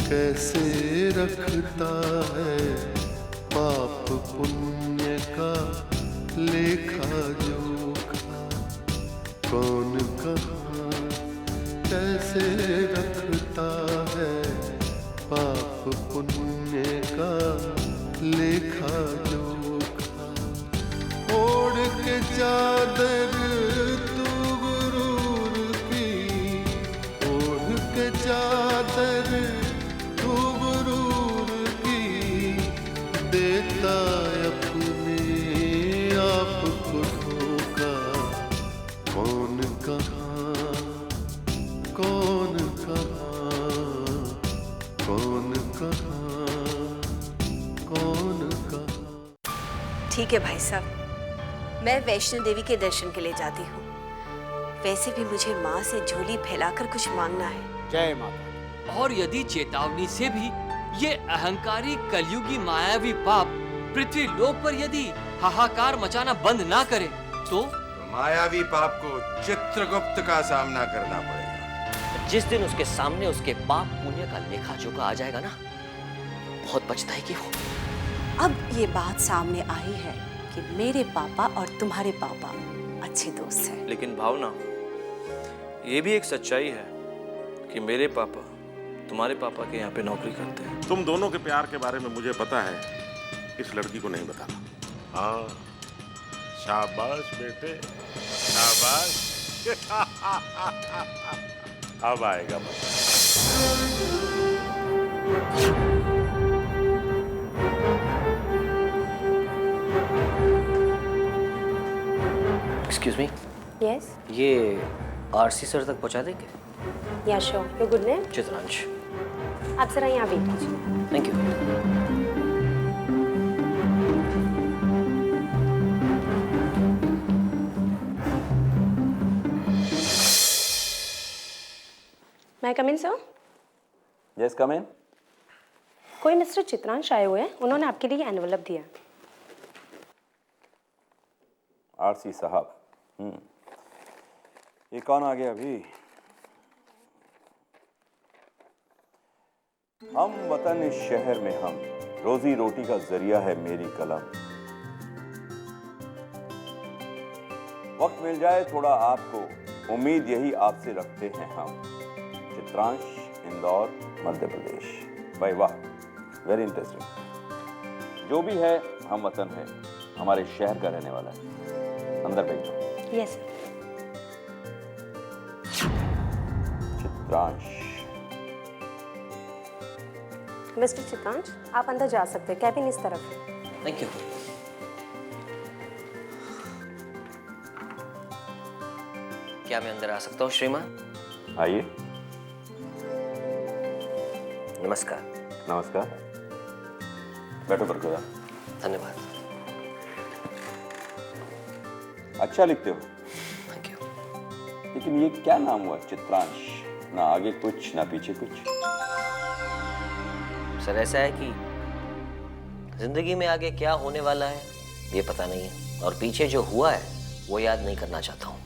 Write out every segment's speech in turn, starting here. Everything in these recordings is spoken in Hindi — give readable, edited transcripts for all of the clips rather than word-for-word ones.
कैसे रखता है पाप पुण्य का लेखा जोखा। कौन कहाँ कैसे रखता है पाप पुण्य का लेखा जोखा। ओढ़ के चादर तू गुरूर की, ओढ़ के चादर तू गुरूर की, देता अपने आप को धोखा। कौन कहाँ कौन कहाँ कौन कहाँ कौन कहाँ। ठीक है भाई साहब, मैं वैष्णो देवी के दर्शन के लिए जाती हूँ। वैसे भी मुझे माँ से झोली फैलाकर कुछ मांगना है। जय माता। और यदि चेतावनी से भी ये अहंकारी कलयुगी मायावी पाप पृथ्वी लोक पर यदि हाहाकार मचाना बंद ना करे तो मायावी पाप को चित्रगुप्त का सामना करना पड़ेगा। जिस दिन उसके सामने उसके पाप पुण्य का लेखा जोखा आ जाएगा ना, बहुत पछताएगी वो। अब ये बात सामने आई है कि मेरे पापा और तुम्हारे पापा अच्छे दोस्त हैं। लेकिन भावना, ये भी एक सच्चाई है कि मेरे पापा तुम्हारे पापा के यहाँ पे नौकरी करते हैं। तुम दोनों के प्यार के बारे में मुझे पता है, इस लड़की को नहीं बताना। हाँ, शाबाश बेटे, शाबाश। अब आएगा मजा। Excuse me, Yes. ये आरसी सर तक पहुंचा देंगे? Yeah, sure. Your good name? Chitransh. आप जरा यहाँ वेट कीजिए। Thank you. मैं कम इन सर? यस, कम इन। कोई मिस्टर चित्रांश आए हुए हैं, उन्होंने आपके लिए एनवलप दिया। आरसी साहब, ये कौन आ गया अभी? हम वतन इस शहर में हम, रोजी रोटी का जरिया है मेरी कलम। वक्त मिल जाए थोड़ा आपको, उम्मीद यही आपसे रखते हैं हम। चित्रांश, इंदौर, मध्य प्रदेश। भाई वाह, वेरी इंटरेस्टिंग। जो भी है हम वतन है, हमारे शहर का रहने वाला है। अंदर बैठो। यस। चित्रांश। मिस्टर चित्रांश, आप अंदर जा सकते हैं, कैबिन इस तरफ है। Thank you. क्या मैं अंदर आ सकता हूँ श्रीमान? आइए। नमस्कार। नमस्कार, बैठो बरकरार। धन्यवाद। अच्छा लिखते हो, थैंक यू। लेकिन ये क्या नाम हुआ चित्रांश? ना आगे कुछ ना पीछे कुछ। सर ऐसा है कि जिंदगी में आगे क्या होने वाला है ये पता नहीं है, और पीछे जो हुआ है वो याद नहीं करना चाहता हूँ,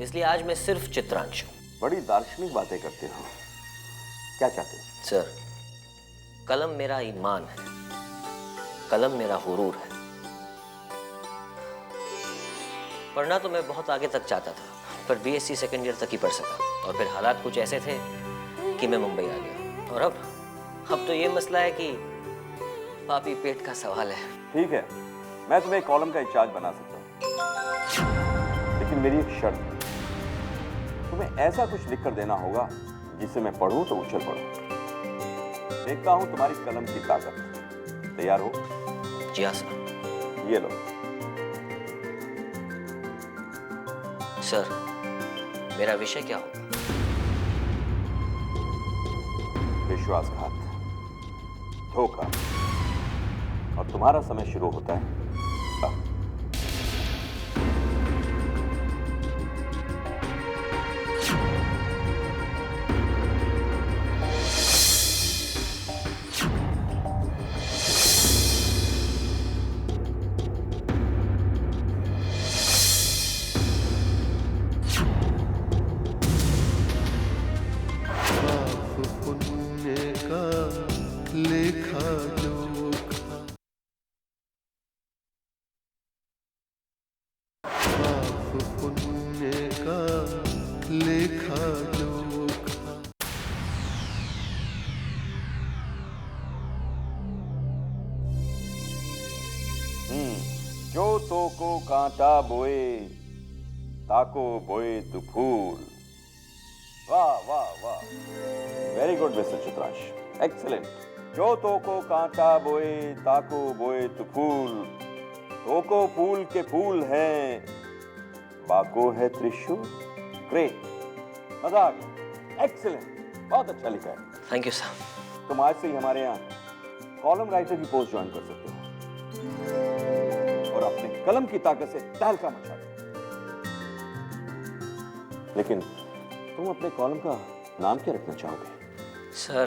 इसलिए आज मैं सिर्फ चित्रांश हूँ। बड़ी दार्शनिक बातें करते हो, क्या चाहते हो? सर, कलम मेरा ईमान है, कलम मेरा हुरूर है। पढ़ना तो मैं बहुत आगे तक चाहता था, पर बीएससी सेकेंड ईयर तक ही पढ़ सका, और फिर हालात कुछ ऐसे थे कि मैं मुंबई आ गया। और अब तो ये मसला है कि पापी पेट का सवाल है। ठीक है, मैं तुम्हें कॉलम का इंचार्ज बना सकता हूँ, लेकिन मेरी एक शर्त है। तुम्हें ऐसा कुछ लिख कर देना होगा जिसे मैं पढ़ूं तो उछल पड़ूं। देखता हूं तुम्हारी कलम की ताकत। तैयार हो? जी हाँ सर। ये लो। सर, मेरा विषय क्या होगा? विश्वासघात, धोखा, और तुम्हारा समय शुरू होता है अब। पुण्य पाप पुण्य का लेखा जोखा। जो तो को कांटा बोए ताको बोए तू फूल। वाह वाह वाह, very good mister Chitransh, excellent. जो तो को कांटा बोए ताको बोए तू फूल, तो को फूल के फूल हैं, बाको है त्रिशूल। ग्रेट, मजा आ गया, एक्सीलेंट, बहुत अच्छा लिखा है। Thank you sir. तुम आज से ही हमारे यहाँ कॉलम राइटर की पोस्ट ज्वाइन कर सकते हो और अपने कलम की ताकत से तहलका मचा दो। लेकिन तुम अपने कॉलम का नाम क्या रखना चाहोगे? सर,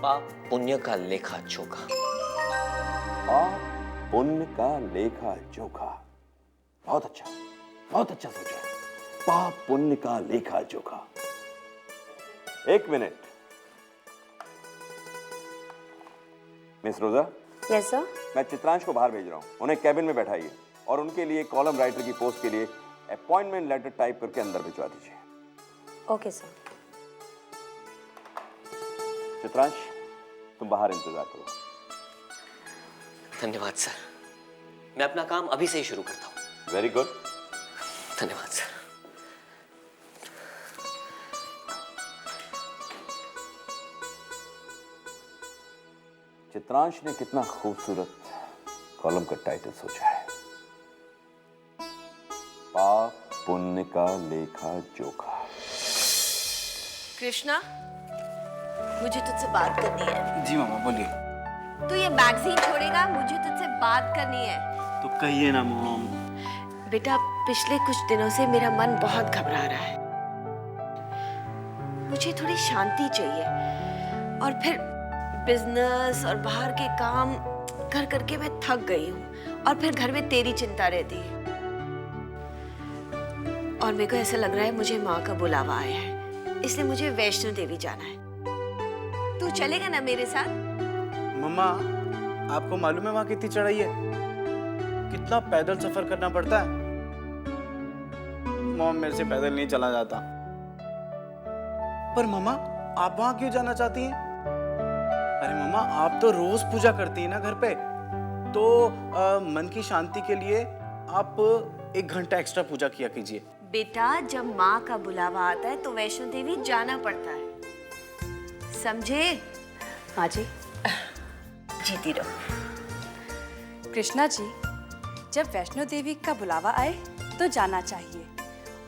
पाप पुण्य का लेखा जोखा। पाप पुण्य का लेखा जोखा, बहुत अच्छा सोचा है। पाप पुण्य का लेखा जोखा। एक मिनट, मिस रोजा। Yes sir. मैं चित्रांश को बाहर भेज रहा हूँ, उन्हें कैबिन में बैठाइए और उनके लिए कॉलम राइटर की पोस्ट के लिए अपॉइंटमेंट लेटर टाइप करके अंदर भिजवा दीजिए। Okay sir. चित्रांश, तुम बाहर इंतजार करो। धन्यवाद सर, मैं अपना काम अभी से ही शुरू करता हूँ। Very good. धन्यवाद सर। चित्रांश ने कितना खूबसूरत कॉलम का टाइटल सोचा है, पाप पुण्य का लेखा जोखा। कृष्णा, मुझे तुझसे बात करनी है। जी मामा बोलिए। तू ये मैगजीन छोड़ेगा? मुझे तुझसे बात करनी है। तो कहिए ना मॉम। बेटा, पिछले कुछ दिनों से मेरा मन बहुत घबरा रहा है। मुझे थोड़ी शांति चाहिए, और फिर बिजनेस और बाहर के काम कर करके मैं थक गई हूँ, और फिर घर में तेरी चिंता रहती है। और मेरे को ऐसा लग रहा है मुझे माँ का बुलावा आया है, इसलिए मुझे वैष्णो देवी जाना है। तू चलेगा ना मेरे साथ? मम्मा, आपको मालूम है वहां कितनी चढ़ाई है? कितना पैदल सफर करना पड़ता है। मॉम, मेरे से पैदल नहीं चला जाता। पर मम्मा, आप वहां क्यों जाना चाहती हैं? अरे मम्मा, आप तो रोज पूजा करती हैं ना घर पे, तो मन की शांति के लिए आप 1 घंटा एक्स्ट्रा पूजा किया कीजिए। बेटा, जब माँ का बुलावा आता है तो वैष्णो देवी जाना पड़ता है, समझे? हाँ जी। जीती रहो। कृष्णा जी, जब वैष्णो देवी का बुलावा आए तो जाना चाहिए,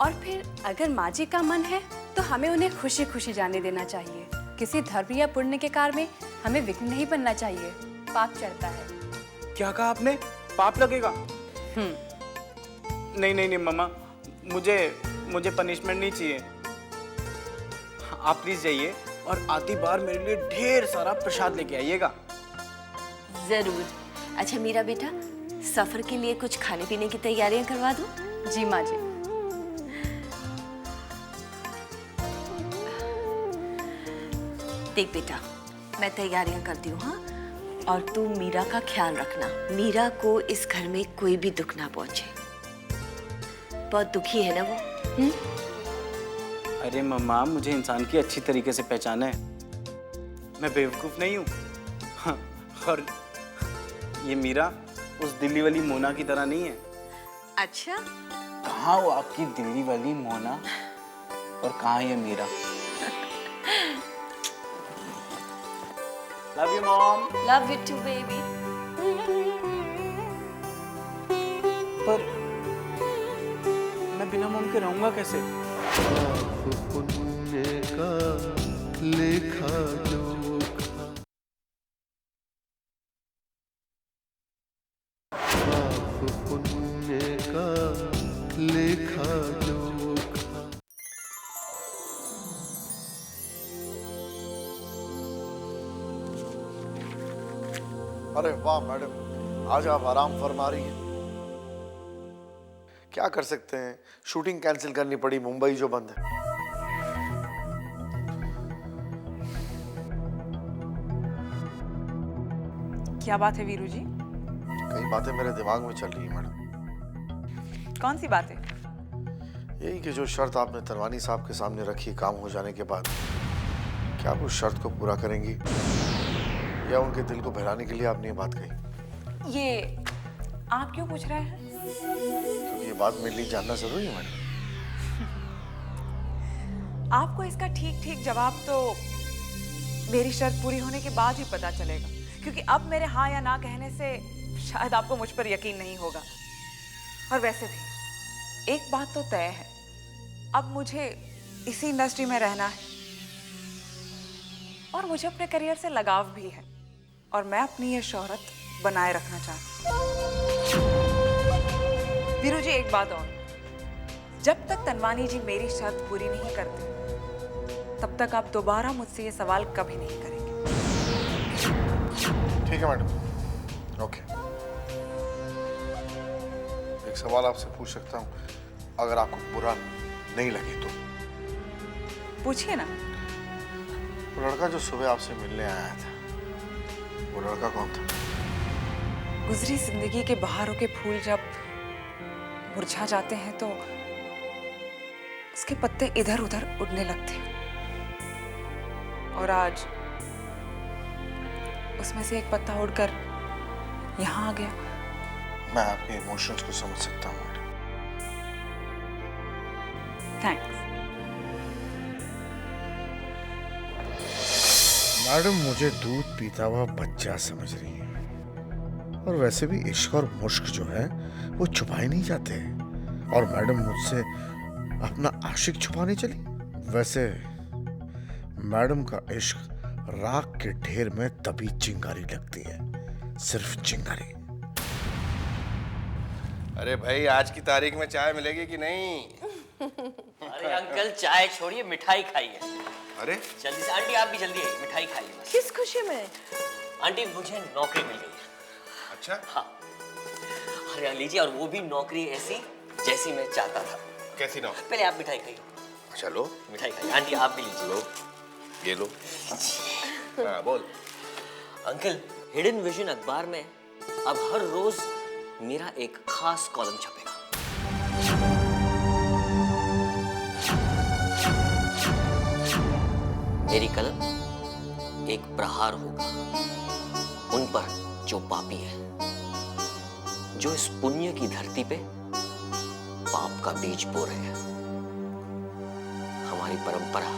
और फिर अगर माँ जी का मन है तो हमें उन्हें खुशी खुशी जाने देना चाहिए। किसी धर्म या पुण्य के कार्य में हमें विघ्न नहीं बनना चाहिए, पाप चढ़ता है। क्या कहा आपने? पाप लगेगा? नहीं मम्मा, मुझे पनिशमेंट नहीं चाहिए। आप प्लीज जाइए और आती बार मेरे लिए ढेर सारा प्रसाद लेके आइएगा। जरूर। अच्छा मेरा बेटा, सफर के लिए कुछ खाने पीने की तैयारियां करवा दूं? जी माँ जी। देख बेटा, मैं तैयारियां करती हूँ, हाँ? और तू मीरा का ख्याल रखना। मीरा को इस घर में कोई भी दुख ना पहुंचे। बहुत दुखी है ना वो? अरे मम्मा, मुझे इंसान की अच्छी तरीके से पहचान है, मैं बेवकूफ नहीं हूँ। हाँ, और ये मीरा उस दिल्ली वाली मोना की तरह नहीं है। अच्छा? कहाँ वो आपकी दिल्ली वाली मोना और कहाँ ये Meera? Love you mom. Love you too baby. पर मैं बिना मॉम के रहूंगा कैसे? पाप पुण्य का लेखा जोखा। पाप पुण्य का लेखा जोखा। अरे वाह मैडम, आज आप आराम फरमा रही हैं। क्या कर सकते हैं, शूटिंग कैंसिल करनी पड़ी, मुंबई जो बंद है। क्या बात है वीरू जी? कई बातें मेरे दिमाग में चल रही हैं मैडम। कौन सी बातें? यही कि जो शर्त आपने तनवानी साहब के सामने रखी काम हो जाने के बाद, क्या आप उस शर्त को पूरा करेंगी या उनके दिल को बहलाने के लिए आपने ये बात कही? ये आप क्यों पूछ रहे हैं? तो ये बात मेरे लिए जानना जरूरी है मैडम। आपको इसका ठीक ठीक जवाब तो मेरी शर्त पूरी होने के बाद ही पता चलेगा, क्योंकि अब मेरे हाँ या ना कहने से शायद आपको मुझ पर यकीन नहीं होगा। और वैसे भी एक बात तो तय है, अब मुझे इसी इंडस्ट्री में रहना है और मुझे अपने करियर से लगाव भी है और मैं अपनी ये शोहरत बनाए रखना चाहती हूँ। वीरू जी, एक बात और, जब तक तनवानी जी मेरी शर्त पूरी नहीं करते तब तक आप दोबारा मुझसे ये सवाल कभी नहीं करेंगे। ठीक है मैडम, ओके। एक सवाल आपसे पूछ सकता हूँ, अगर आपको बुरा नहीं लगे तो? पूछिए ना। वो लड़का जो सुबह आपसे मिलने आया था, वो लड़का कौन था? गुजरी जिंदगी के बहारों के फूल जब मुरझा जाते हैं तो उसके पत्ते इधर उधर उड़ने लगते हैं, और आज उसमें से एक पत्ता उड़कर यहाँ आ गया। मैं आपके इमोशंस को समझ सकता हूँ मैडम। थैंक्स। मैडम, मुझे दूध पीता हुआ बच्चा समझ रही है, और वैसे भी इश्क और मुश्क जो है वो छुपाए नहीं जाते। और मैडम मुझसे अपना आशिक छुपाने चली। वैसे मैडम का इश्क राख के ढेर में तभी चिंगारी लगती है, सिर्फ चिंगारी। अरे भाई, आज की तारीख में चाय मिलेगी कि नहीं? अरे अंकल, चाय छोड़िए, मिठाई खाइए। अरे जल्दी से आंटी, आप भी जल्दी आइए, मिठाई खाइए बस। किस खुशी में? आंटी, मुझे नौकरी मिल गई है। अच्छा? हाँ। अरे लीजिए, और वो भी नौकरी ऐसी जैसी मैं चाहता था। कैसी नौकरी? पहले आप मिठाई खाइए। अच्छा लो, मिठाई खाइए। आंटी, आप भी लीजिए। लो, ये लो। हाँ, बोल। अंकल, हिडन विजन अखबार में अब हर रोज मेरा एक खास कॉलम छपेगा। मेरी कलम एक प्रहार होगा उन पर जो पापी है, जो इस पुण्य की धरती पे पाप का बीज बो रहे हैं। हमारी परंपरा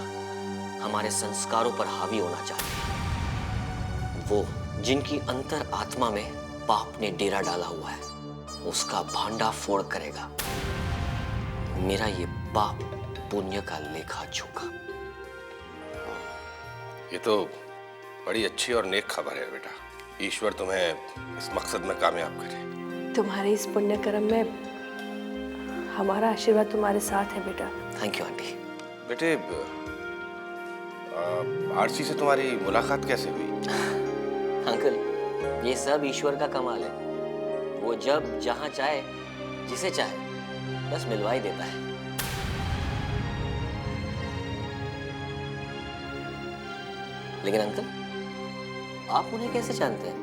हमारे संस्कारों पर हावी होना चाहती है। वो जिनकी अंतर आत्मा में पाप ने डेरा डाला हुआ है, उसका भांडा फोड़ करेगा मेरा ये पाप पुण्य का लेखा जोखा। ये तो बड़ी अच्छी और नेक खबर है बेटा। ईश्वर तुम्हें इस मकसद में कामयाब करे। तुम्हारे इस पुण्य कर्म में हमारा आशीर्वाद तुम्हारे साथ है बेटा। Thank you aunty. बेटे, आरसी से तुम्हारी मुलाकात कैसे हुई? अंकल, ये सब ईश्वर का कमाल है। वो जब जहां चाहे जिसे चाहे बस मिलवा ही देता है। लेकिन अंकल, आप उन्हें कैसे जानते हैं?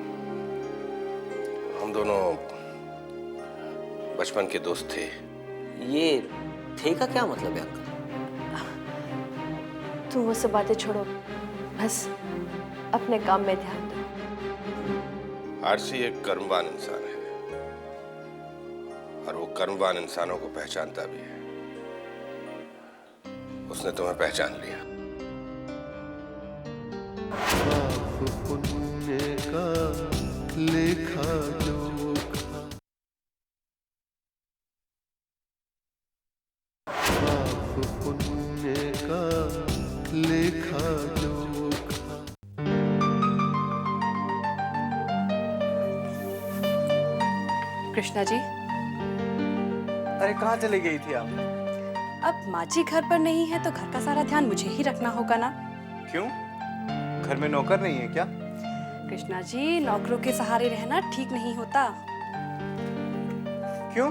हम दोनों बचपन के दोस्त थे। ये थे का क्या मतलब है अंकल? तुम वो सब बातें छोड़ो, बस अपने काम में ध्यान दो। आरसी एक कर्मवान इंसान है और वो कर्मवान इंसानों को पहचानता भी है। उसने तुम्हें पहचान लिया। पाप पुण्य का लेखा जोखा, पाप पुण्य का लेखा जोखा। कृष्णा जी, अरे कहाँ चली गई थी आप? अब माँ जी घर पर नहीं है तो घर का सारा ध्यान मुझे ही रखना होगा ना। क्यों? घर में नौकर नहीं है क्या? कृष्णा जी, नौकरों के सहारे रहना ठीक नहीं होता। क्यों?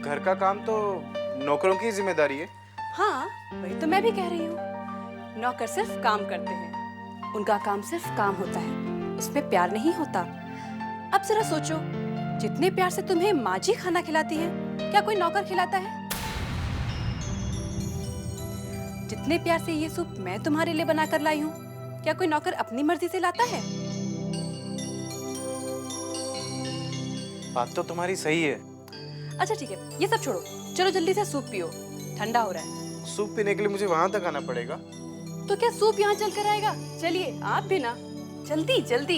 घर का काम तो नौकरों की जिम्मेदारी है। हाँ, वही तो मैं भी कह रही हूँ। नौकर सिर्फ काम करते हैं, उनका काम सिर्फ काम होता है, उसमें प्यार नहीं होता। अब जरा सोचो, जितने प्यार से तुम्हें माँ जी खाना खिलाती है, क्या कोई नौकर खिलाता है? जितने प्यार से ये सूप मैं तुम्हारे लिए बनाकर लाई हूँ, क्या कोई नौकर अपनी मर्जी से लाता है? बात तो तुम्हारी सही है। अच्छा ठीक है, ये सब छोड़ो, चलो जल्दी से सूप पियो, ठंडा हो रहा है। सूप पीने के लिए मुझे वहां तक आना पड़ेगा? तो क्या सूप यहाँ चल कर आएगा? चलिए आप भी ना, जल्दी जल्दी।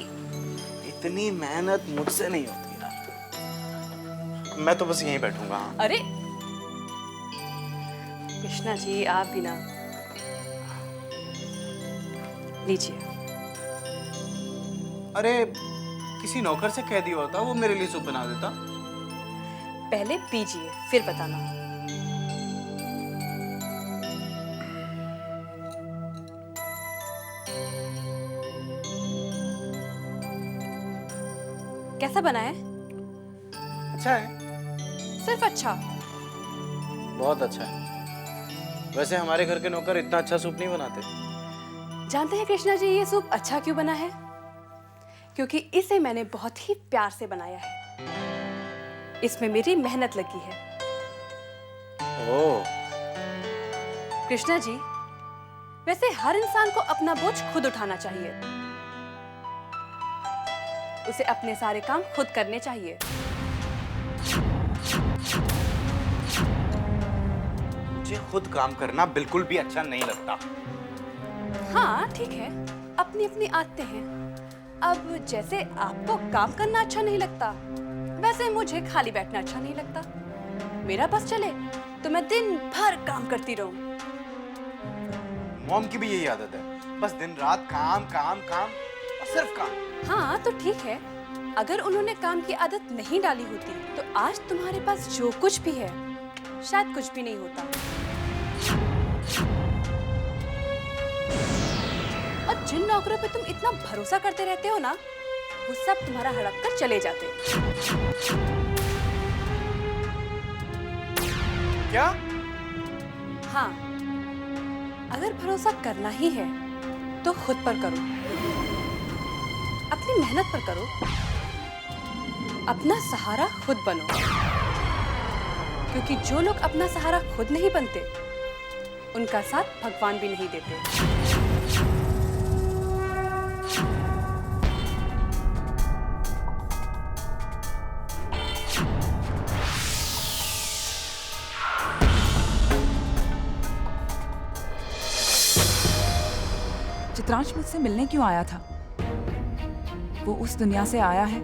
इतनी मेहनत मुझसे नहीं होती यार, मैं तो बस यहीं बैठूंगा। अरे कृष्णा जी आप भी ना, लीजिए। अरे किसी नौकर से कह दिया होता, वो मेरे लिए सूप बना देता। पहले पीजिए फिर बताना। कैसा बना है? अच्छा है। सिर्फ अच्छा? बहुत अच्छा है। वैसे हमारे घर के नौकर इतना अच्छा सूप नहीं बनाते। जानते हैं कृष्णा जी ये सूप अच्छा क्यों बना है? क्योंकि इसे मैंने बहुत ही प्यार से बनाया है। इसमें मेरी मेहनत लगी है। ओह। कृष्णा जी, वैसे हर इंसान को अपना बोझ खुद उठाना चाहिए। उसे अपने सारे काम खुद करने चाहिए। मुझे खुद काम करना बिल्कुल भी अच्छा नहीं लगता। हाँ ठीक है, अपनी अपनी आदतें हैं। अब जैसे आपको काम करना अच्छा नहीं लगता, वैसे मुझे खाली बैठना अच्छा नहीं लगता। मेरा बस चले तो मैं दिन भर काम करती रहूं। मॉम की भी यही आदत है, बस दिन रात काम काम काम और सिर्फ काम। हाँ तो ठीक है, अगर उन्होंने काम की आदत नहीं डाली होती तो आज तुम्हारे पास जो कुछ भी है शायद कुछ भी नहीं होता। और जिन नौकरों पे तुम इतना भरोसा करते रहते हो ना, वो सब तुम्हारा हड़प कर चले जाते। क्या? हाँ, अगर भरोसा करना ही है तो खुद पर करो, अपनी मेहनत पर करो, अपना सहारा खुद बनो। क्योंकि जो लोग अपना सहारा खुद नहीं बनते, उनका साथ भगवान भी नहीं देते। चित्रांश मुझसे मिलने क्यों आया था? वो उस दुनिया से आया है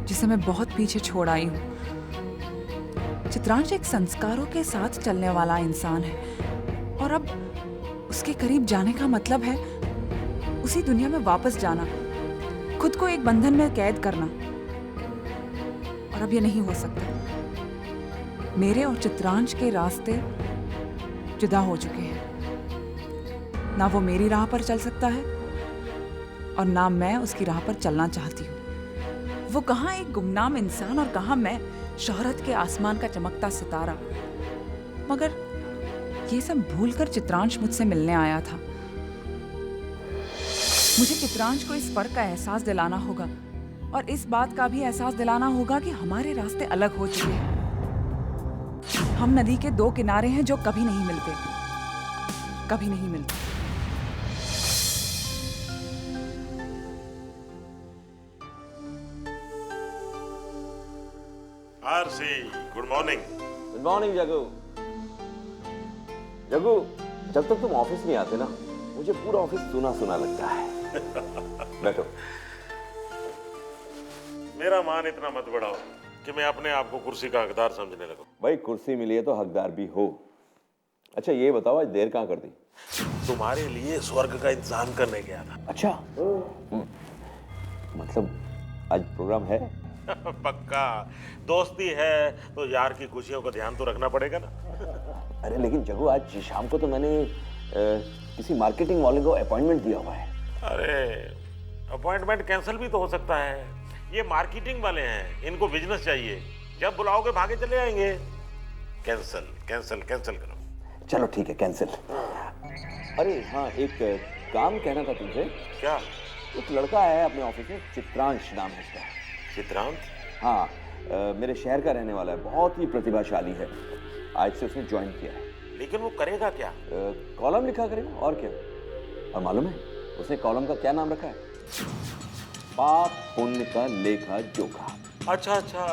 जिसे मैं बहुत पीछे छोड़ आई हूँ। चित्रांश एक संस्कारों के साथ चलने वाला इंसान है और अब उसके करीब जाने का मतलब है उसी दुनिया में वापस जाना, खुद को एक बंधन में कैद करना। और अब ये नहीं हो सकता। मेरे और चित्रांश के रास्ते जुदा हो चुके हैं। ना वो मेरी राह पर चल सकता है और ना मैं उसकी राह पर चलना चाहती हूँ। वो कहाँ एक गुमनाम इंसान और कहाँ मैं शोहरत के आसमान का चमकता सितारा। मगर ये सब भूलकर चित्रांश मुझसे मिलने आया था। मुझे चित्रांश को इस फर्क का एहसास दिलाना होगा और इस बात का भी एहसास दिलाना होगा कि हमारे रास्ते अलग हो चुके हैं। हम नदी के दो किनारे हैं जो कभी नहीं मिलते, कभी नहीं मिलते। RC, good morning. Good morning Jaggu. Jaggu, जब तक तुम ऑफिस नहीं आते ना, मुझे पूरा ऑफिस सुना सुना लगता है। बैठो। मेरा मान इतना मत बढ़ाओ कि मैं अपने आप को कुर्सी का हकदार समझने लगूं। भाई कुर्सी मिली है तो हकदार भी हो। अच्छा ये बताओ, आज देर कहाँ कर दी? तुम्हारे लिए स्वर्ग का इंतजाम करने गया था। अच्छा मतलब आज प्रोग्राम है? पक्का। दोस्ती है तो यार की खुशियों का ध्यान तो रखना पड़ेगा ना। अरे लेकिन जग्गू, आज शाम को तो मैंने किसी मार्केटिंग वाले को अपॉइंटमेंट दिया हुआ है। अरे अपॉइंटमेंट कैंसिल भी तो हो सकता है। ये मार्केटिंग वाले हैं, इनको बिजनेस चाहिए। जब बुलाओगे भागे चले आएंगे। कैंसिल कैंसिल कैंसिल करो। चलो ठीक है, कैंसिल। अरे हाँ, एक काम कहना था तुमसे। क्या? एक लड़का है अपने ऑफिस में, चित्रांश नाम है उसका। चित्रांश? हाँ, मेरे शहर का रहने वाला है, बहुत ही प्रतिभाशाली है। आज से उसने ज्वाइन किया है। लेकिन वो करेगा क्या? कॉलम लिखा करेगा और क्या। और मालूम है उसने कॉलम का क्या नाम रखा है? पाप पुण्य का लेखा जोखा। अच्छा अच्छा,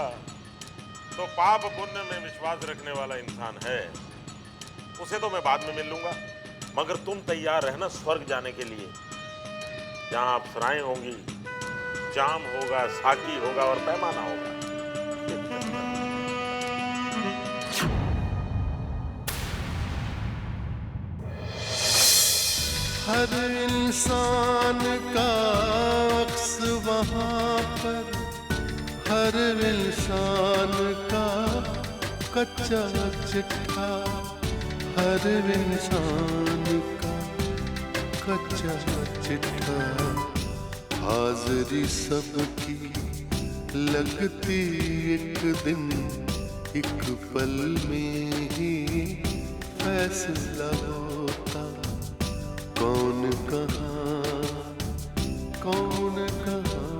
तो पाप पुण्य में विश्वास रखने वाला इंसान है। उसे तो मैं बाद में मिल लूंगा, मगर तुम तैयार रहना स्वर्ग जाने के लिए, जहां अप्सराएं होंगी, जाम होगा, साकी होगा और पैमाना होगा। हर इंसान का अक्स वहाँ पर, हर इंसान का कच्चा चिट्ठा, हर इंसान का कच्चा चिट्ठा। हाज़िरी सबकी लगती एक दिन, एक पल में ही फैसला होता। कौन कहाँ, कौन कहाँ